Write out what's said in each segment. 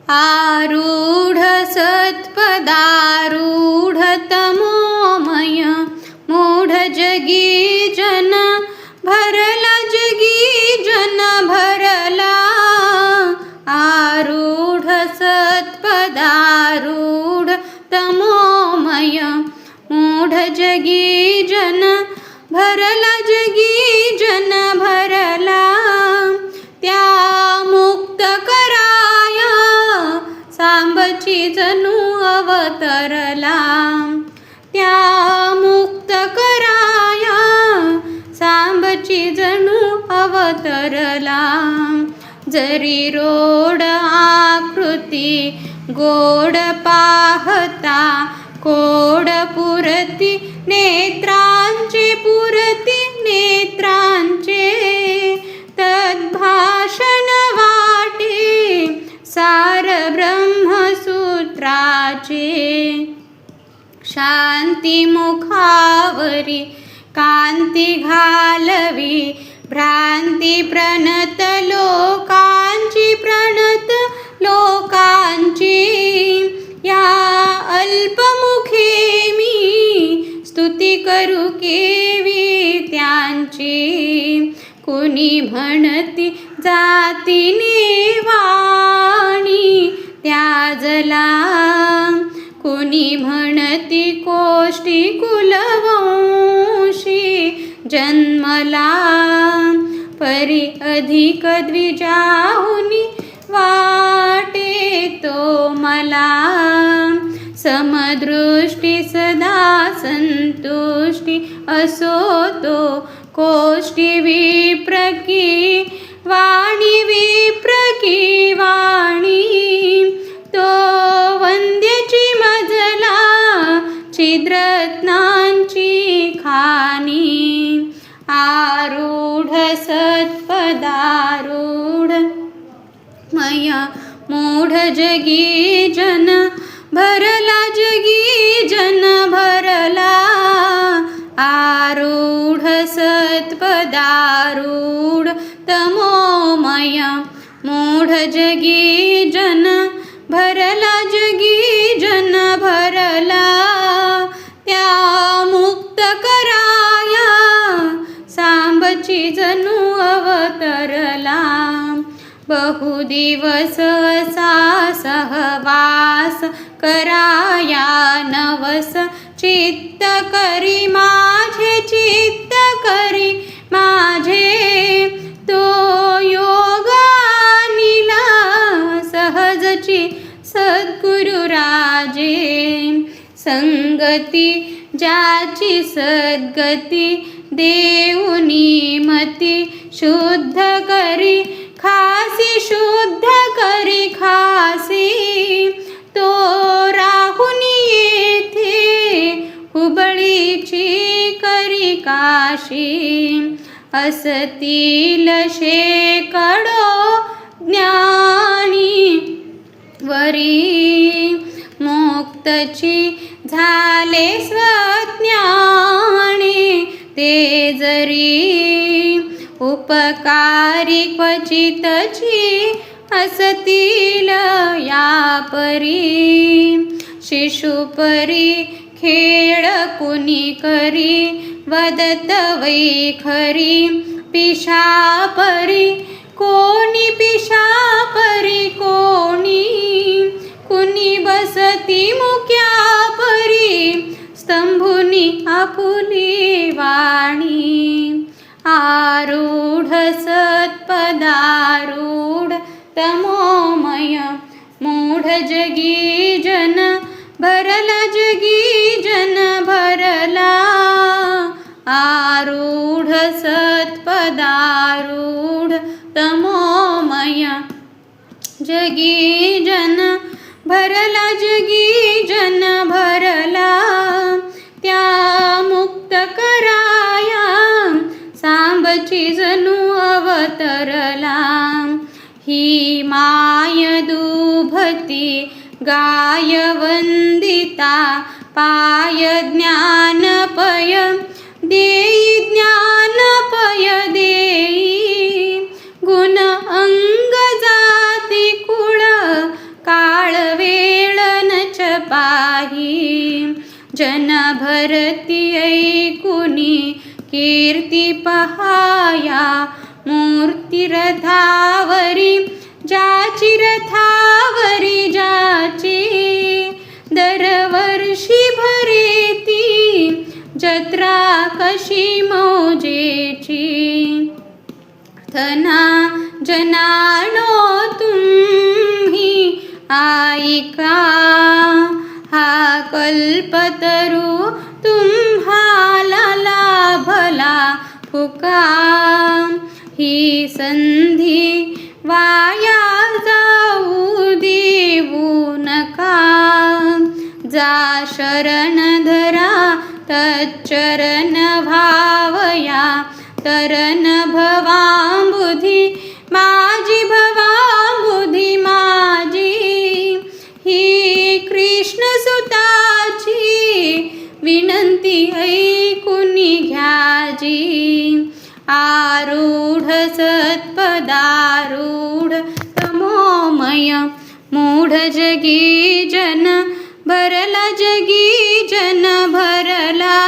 आरूढ सत्पदारूढ तमोमय मूढ जगी जन भरला जगी जन भरला आरूढ सत्पदारूढ तमोमय मूढ जगी जन भरला जगी जन भरला त्या मुक्त कराया सांबची जणू अवतरला त्या मुक्त कराया सांबची जणू अवतरला जरी रोड आकृती गोड पाहता कोड पुरती नेत्रांचे पुरती नेत्रांचे तद्भाषण वाटे सार ब्रह्मसूत्राचे शांती मुखावरी कांती घालवी भ्रांती प्रणत लोकांची प्रणत लोकांची या अल्पमुखे मी स्तुती करू केवी त्यांची कुणी म्हणती जातीने वाणी त्याजला कुणी म्हणती कोष्टी कुलवंशी जन्मला परी अधिक द्विजाहुनी वाटे तो मला समदृष्टी सदा संतुष्टी असो तो कोष्टी विप्रकी वाणी विप्रकी वाणी तो वंद्याची मजला छिद्रत्नांची खाणी आरूढ सत्पदारूढ मया मूढ जगी जन भरला जगी जन भरला आरूढ सत्पदारूढ तमोमय मूढ जगी जन भरला जगी जन भरला त्या मुक्त कराया सांबची जणू अवतरला बहुदिवस असा सहवास कराया नवस चित्त करी माझे चित्त करी माझे तो योग आणिला सहजची सद्गुरु राजे संगती ज्याची सद्गती देऊनी मती शुद्ध करी खासी शुद्ध करी खासी तो राहुनी येथे हुबळीची करी काशी असतील शेकडो ज्ञानी वरी मुक्तची झाले स्वज्ञाने ते जरी उपकारी क्वचितची असतील या परी शिशुपरी खेळ कुणी करी वदत वैखरी पिशापरी कोणी पिशापरी कोणी कुणी बसती मुक्या परी स्तंभुनी आपुली वाणी आरूढ सत्पदारूढ तमोमय मूढ जगी जन भरला जगी जन भरला आरूढ सत्पदारूढ तमोमय जगी जन भरला जगी जन भरला त्या मुक्त कराया सांबची जणू अवतरला ही माय दुभती गाय वंदिता पाय ज्ञानपय देई ज्ञानपय देई गुण अंग जाती कुळ का पाही. जन भरती ऐकुनी कीर्ती पहाया. मूर्ती रथावरी ज्याची, रथावरी ज्याची. दरवर्षी भरेती जत्रा कशी मौजेची. धना जनानो तुम्ही ऐका, हा कल्पतरू तुम्हाला लाभला फुका. ही संधी वाया जाऊ देऊ नका. जा शरण धरा तच्चरण भावया. तरण भवांबुधी माझी, भवांबुधी माझी. ही कृष्ण सुताची विनंती ऐकुनी घ्याजी. आरूढ सत्पदारूढ तमोमय मूढ जगी जन भरला, जगी जन भरला.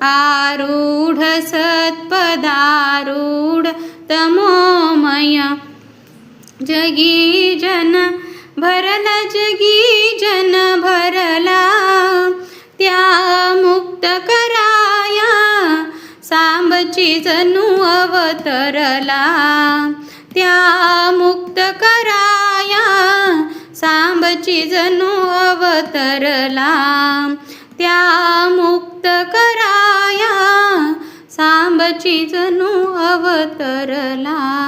आरूढ सत्पदारूढ तमोमय जगी जन भरला, जगी जन भरला. त्या मुक्त कराया सांबची जणू अवतरला. त्या मुक्त कराया सांबची जणू अवतरला. त्या मुक्त कराया सांबची जणू अवतरला.